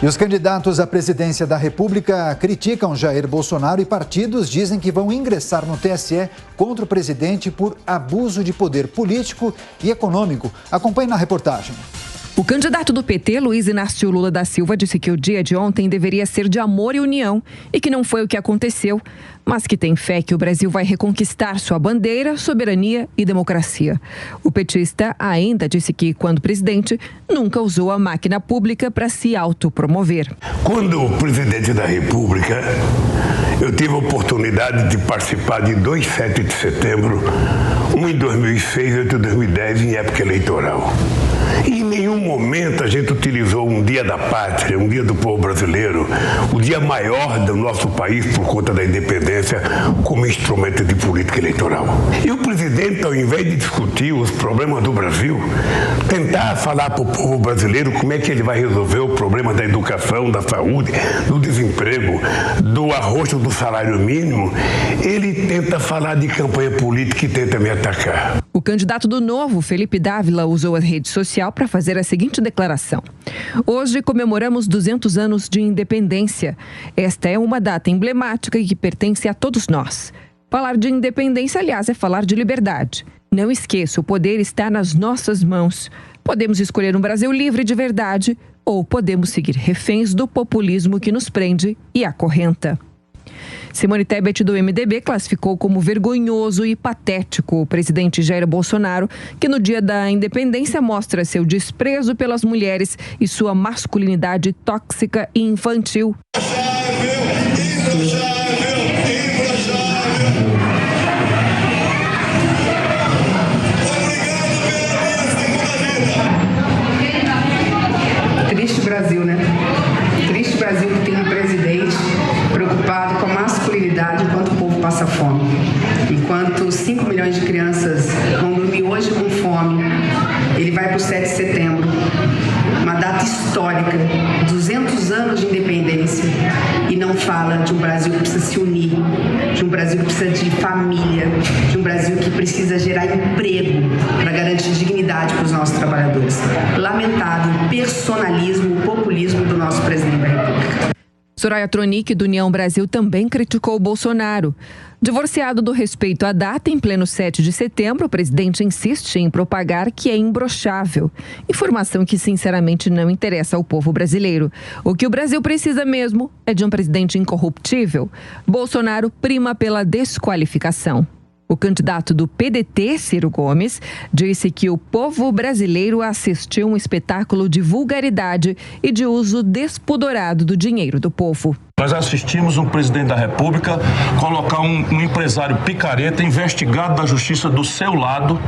E os candidatos à presidência da República criticam Jair Bolsonaro e partidos dizem que vão ingressar no TSE contra o presidente por abuso de poder político e econômico. Acompanhe na reportagem. O candidato do PT, Luiz Inácio Lula da Silva, disse que o dia de ontem deveria ser de amor e união e que não foi o que aconteceu, mas que tem fé que o Brasil vai reconquistar sua bandeira, soberania e democracia. O petista ainda disse que, quando presidente, nunca usou a máquina pública para se autopromover. Quando presidente da República, eu tive a oportunidade de participar de 2 7 de setembro, um em 2006 e outro em 2010, em época eleitoral. E em nenhum momento a gente utilizou um dia da pátria, um dia do povo brasileiro, o dia maior do nosso país por conta da independência, como instrumento de política eleitoral. E o presidente, ao invés de discutir os problemas do Brasil, tentar falar para o povo brasileiro como é que ele vai resolver o problema da educação, da saúde, do desemprego, do arroxo do salário mínimo, ele tenta falar de campanha política e tenta me atacar. O candidato do Novo, Felipe Dávila, usou a rede social para fazer a seguinte declaração: hoje comemoramos 200 anos de independência. Esta é uma data emblemática e que pertence a todos nós. Falar de independência, aliás, é falar de liberdade. Não esqueça, o poder está nas nossas mãos. Podemos escolher um Brasil livre de verdade ou podemos seguir reféns do populismo que nos prende e acorrenta. Simone Tebet, do MDB, classificou como vergonhoso e patético o presidente Jair Bolsonaro, que no dia da independência mostra seu desprezo pelas mulheres e sua masculinidade tóxica e infantil. Triste Brasil, né? Triste Brasil que tem um presidente preocupado com a masculinidade enquanto o povo passa fome. Enquanto 5 milhões de crianças vão dormir hoje com fome, ele vai para o 7 de setembro, uma data histórica, 200 anos de independência, e não fala de um Brasil que precisa se unir, de um Brasil que precisa de família, de um Brasil que precisa gerar emprego para garantir dignidade para os nossos trabalhadores. Lamentável o personalismo, o populismo do nosso presidente da República. Soraya Tronic, do União Brasil, também criticou Bolsonaro. Divorciado do respeito à data, em pleno 7 de setembro, o presidente insiste em propagar que é imbrochável. Informação que, sinceramente, não interessa ao povo brasileiro. O que o Brasil precisa mesmo é de um presidente incorruptível. Bolsonaro prima pela desqualificação. O candidato do PDT, Ciro Gomes, disse que o povo brasileiro assistiu um espetáculo de vulgaridade e de uso despudorado do dinheiro do povo. Nós assistimos um presidente da República colocar um empresário picareta investigado da justiça do seu lado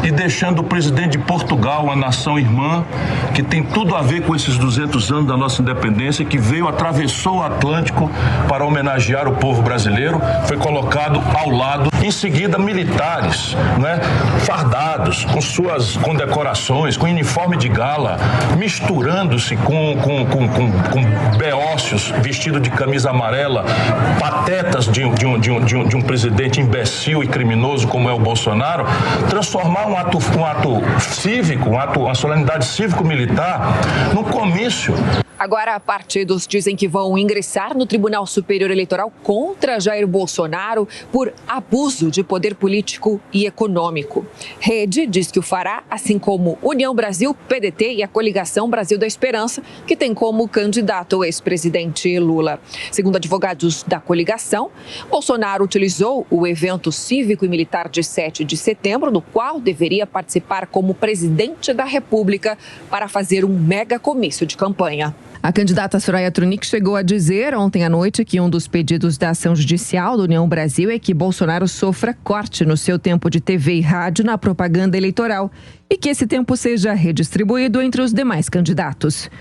e deixando o presidente de Portugal, uma nação irmã, que tem tudo a ver com esses 200 anos da nossa independência, que atravessou o Atlântico para homenagear o povo brasileiro, foi colocado ao lado. Em seguida, militares, né, fardados, com suas condecorações, com uniforme de gala, misturando-se com beócios vestidos de camisa amarela, patetas de um presidente imbecil e criminoso como é o Bolsonaro, transformar um ato cívico, uma solenidade cívico-militar num comício. Agora, partidos dizem que vão ingressar no Tribunal Superior Eleitoral contra Jair Bolsonaro por abuso de poder político e econômico. Rede diz que o fará, assim como União Brasil, PDT e a coligação Brasil da Esperança, que tem como candidato o ex-presidente Lula. Segundo advogados da coligação, Bolsonaro utilizou o evento cívico e militar de 7 de setembro, no qual deveria participar como presidente da República, para fazer um mega comício de campanha. A candidata Soraya Tronic chegou a dizer ontem à noite que um dos pedidos da ação judicial do União Brasil é que Bolsonaro sofra corte no seu tempo de TV e rádio na propaganda eleitoral e que esse tempo seja redistribuído entre os demais candidatos.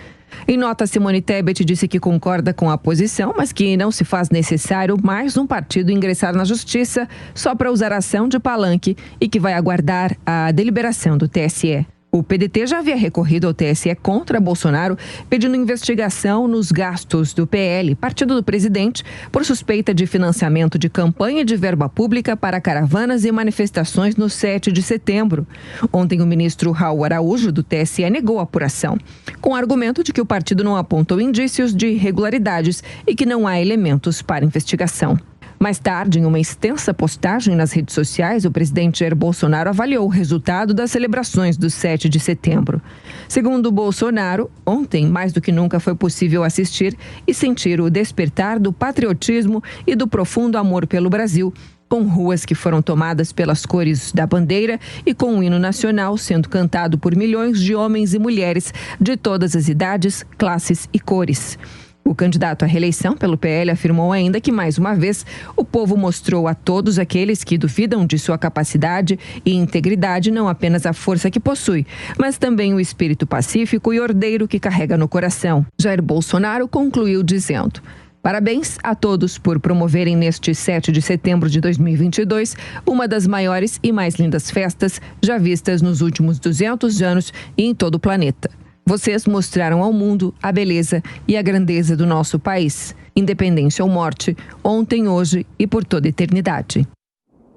Em nota, Simone Tebet disse que concorda com a posição, mas que não se faz necessário mais um partido ingressar na justiça só para usar ação de palanque e que vai aguardar a deliberação do TSE. O PDT já havia recorrido ao TSE contra Bolsonaro, pedindo investigação nos gastos do PL, partido do presidente, por suspeita de financiamento de campanha de verba pública para caravanas e manifestações no 7 de setembro. Ontem, o ministro Raul Araújo, do TSE, negou a apuração, com o argumento de que o partido não apontou indícios de irregularidades e que não há elementos para investigação. Mais tarde, em uma extensa postagem nas redes sociais, o presidente Jair Bolsonaro avaliou o resultado das celebrações do 7 de setembro. Segundo Bolsonaro, ontem, mais do que nunca, foi possível assistir e sentir o despertar do patriotismo e do profundo amor pelo Brasil, com ruas que foram tomadas pelas cores da bandeira e com o hino nacional sendo cantado por milhões de homens e mulheres de todas as idades, classes e cores. O candidato à reeleição pelo PL afirmou ainda que, mais uma vez, o povo mostrou a todos aqueles que duvidam de sua capacidade e integridade não apenas a força que possui, mas também o espírito pacífico e ordeiro que carrega no coração. Jair Bolsonaro concluiu dizendo: parabéns a todos por promoverem neste 7 de setembro de 2022 uma das maiores e mais lindas festas já vistas nos últimos 200 anos e em todo o planeta. Vocês mostraram ao mundo a beleza e a grandeza do nosso país, independência ou morte, ontem, hoje e por toda a eternidade.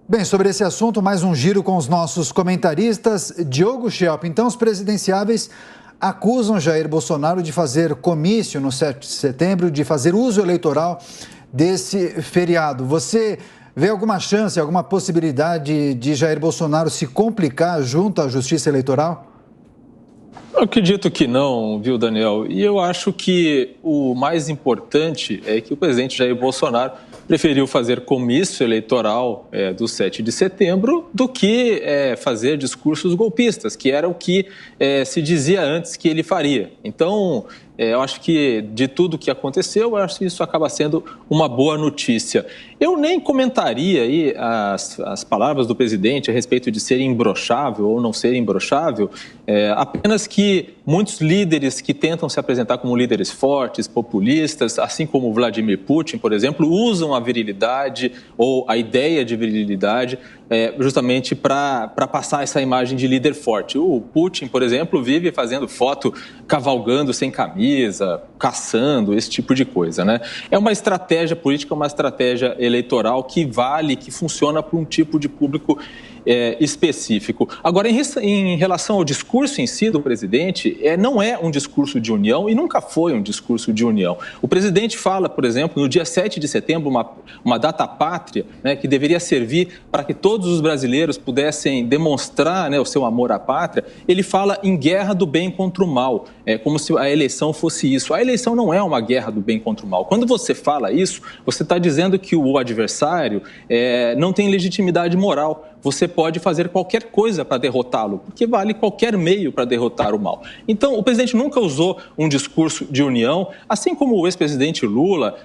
Bem, sobre esse assunto, mais um giro com os nossos comentaristas. Diogo Schelp, então os presidenciáveis acusam Jair Bolsonaro de fazer comício no 7 de setembro, de fazer uso eleitoral desse feriado. Você vê alguma chance, alguma possibilidade de Jair Bolsonaro se complicar junto à Justiça Eleitoral? Eu acredito que não, viu, Daniel? E eu acho que o mais importante é que o presidente Jair Bolsonaro preferiu fazer comício eleitoral do 7 de setembro do que fazer discursos golpistas, que era o que se dizia antes que ele faria. Então, eu acho que de tudo que aconteceu, eu acho que isso acaba sendo uma boa notícia. Eu nem comentaria aí as palavras do presidente a respeito de ser imbrochável ou não ser imbrochável, apenas que muitos líderes que tentam se apresentar como líderes fortes, populistas, assim como Vladimir Putin, por exemplo, usam a virilidade ou a ideia de virilidade justamente para passar essa imagem de líder forte. O Putin, por exemplo, vive fazendo foto cavalgando sem camisa, caçando, esse tipo de coisa, né? É uma estratégia política, uma estratégia eleitoral que vale, que funciona para um tipo de público específico. Agora, em relação ao discurso em si do presidente, não é um discurso de união e nunca foi um discurso de união. O presidente fala, por exemplo, no dia 7 de setembro, uma data pátria, né, que deveria servir para que todos os brasileiros pudessem demonstrar, né, o seu amor à pátria. Ele fala em guerra do bem contra o mal, como se a eleição fosse isso. A eleição não é uma guerra do bem contra o mal. Quando você fala isso, você está dizendo que o adversário não tem legitimidade moral. Você pode fazer qualquer coisa para derrotá-lo, porque vale qualquer meio para derrotar o mal. Então, o presidente nunca usou um discurso de união, assim como o ex-presidente Lula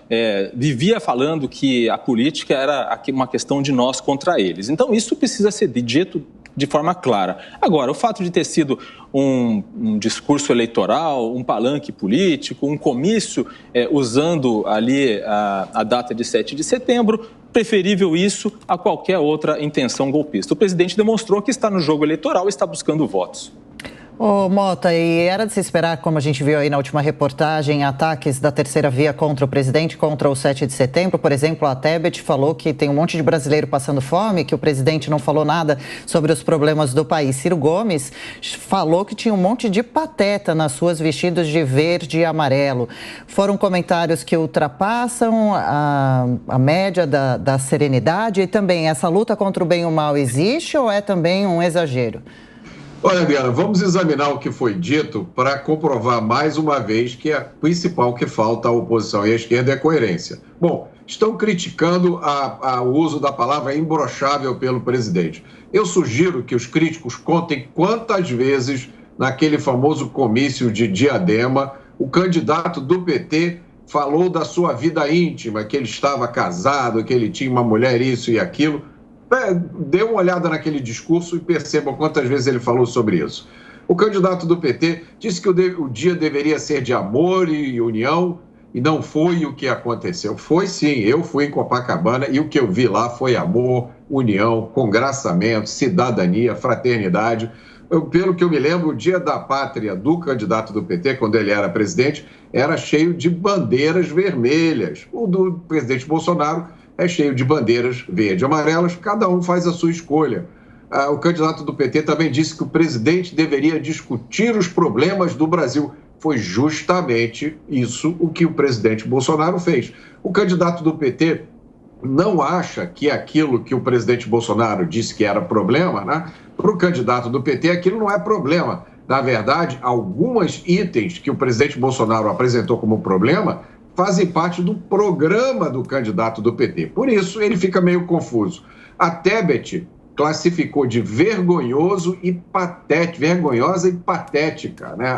vivia falando que a política era uma questão de nós contra eles. Então, isso precisa ser dito de forma clara. Agora, o fato de ter sido um discurso eleitoral, um palanque político, um comício usando ali a data de 7 de setembro, preferível isso a qualquer outra intenção golpista. O presidente demonstrou que está no jogo eleitoral e está buscando votos. Ô, Mota, e era de se esperar, como a gente viu aí na última reportagem, ataques da terceira via contra o presidente, contra o 7 de setembro. Por exemplo, a Tebet falou que tem um monte de brasileiro passando fome, que o presidente não falou nada sobre os problemas do país. Ciro Gomes falou que tinha um monte de pateta nas ruas vestidos de verde e amarelo. Foram comentários que ultrapassam a média da serenidade. E também, essa luta contra o bem e o mal existe ou é também um exagero? Olha, Adriana, vamos examinar o que foi dito para comprovar mais uma vez que a principal que falta à oposição e à esquerda é a coerência. Bom, estão criticando o uso da palavra imbrochável pelo presidente. Eu sugiro que os críticos contem quantas vezes, naquele famoso comício de Diadema, o candidato do PT falou da sua vida íntima, que ele estava casado, que ele tinha uma mulher, isso e aquilo. Dê uma olhada naquele discurso e perceba quantas vezes ele falou sobre isso. O candidato do PT disse que o dia deveria ser de amor e união, e não foi o que aconteceu. Foi sim, eu fui em Copacabana e o que eu vi lá foi amor, união, congraçamento, cidadania, fraternidade. Pelo que eu me lembro, o Dia da Pátria do candidato do PT, quando ele era presidente, era cheio de bandeiras vermelhas. O do presidente Bolsonaro é cheio de bandeiras verde e amarelas, cada um faz a sua escolha. O candidato do PT também disse que o presidente deveria discutir os problemas do Brasil. Foi justamente isso o que o presidente Bolsonaro fez. O candidato do PT não acha que aquilo que o presidente Bolsonaro disse que era problema, né? Para o candidato do PT, aquilo não é problema. Na verdade, alguns itens que o presidente Bolsonaro apresentou como problema fazem parte do programa do candidato do PT. Por isso, ele fica meio confuso. A Tebet classificou de vergonhoso e patético, vergonhosa e patética, né?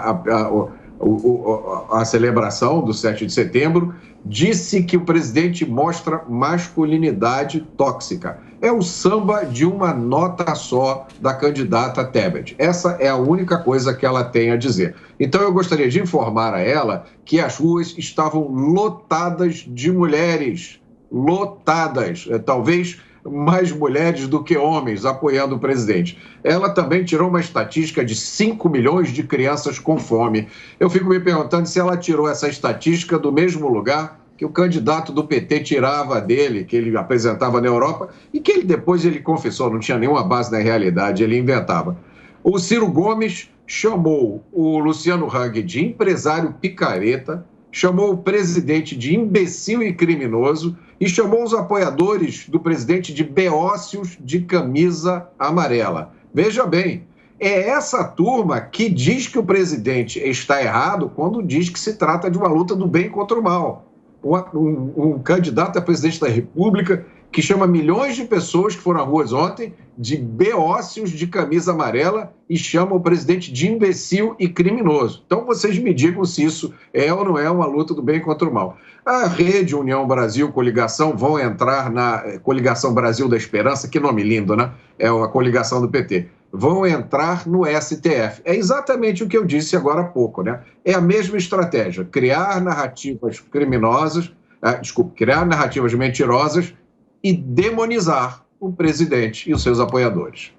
A celebração do 7 de setembro, disse que o presidente mostra masculinidade tóxica. É o samba de uma nota só da candidata Tebet. Essa é a única coisa que ela tem a dizer. Então eu gostaria de informar a ela que as ruas estavam lotadas de mulheres, lotadas, talvez mais mulheres do que homens apoiando o presidente. Ela também tirou uma estatística de 5 milhões de crianças com fome. Eu fico me perguntando se ela tirou essa estatística do mesmo lugar que o candidato do PT tirava dele, que ele apresentava na Europa, e que depois ele confessou, não tinha nenhuma base na realidade, ele inventava. O Ciro Gomes chamou o Luciano Hang de empresário picareta, chamou o presidente de imbecil e criminoso e chamou os apoiadores do presidente de beócios de camisa amarela. Veja bem, é essa turma que diz que o presidente está errado quando diz que se trata de uma luta do bem contra o mal. Um candidato a presidente da República que chama milhões de pessoas que foram às ruas ontem de beócios de camisa amarela e chama o presidente de imbecil e criminoso. Então vocês me digam se isso é ou não é uma luta do bem contra o mal. A Rede União Brasil, coligação, vão entrar na Coligação Brasil da Esperança, que nome lindo, né? É a coligação do PT. Vão entrar no STF. É exatamente o que eu disse agora há pouco, né? É a mesma estratégia, criar narrativas criminosas, criar narrativas mentirosas e demonizar o presidente e os seus apoiadores.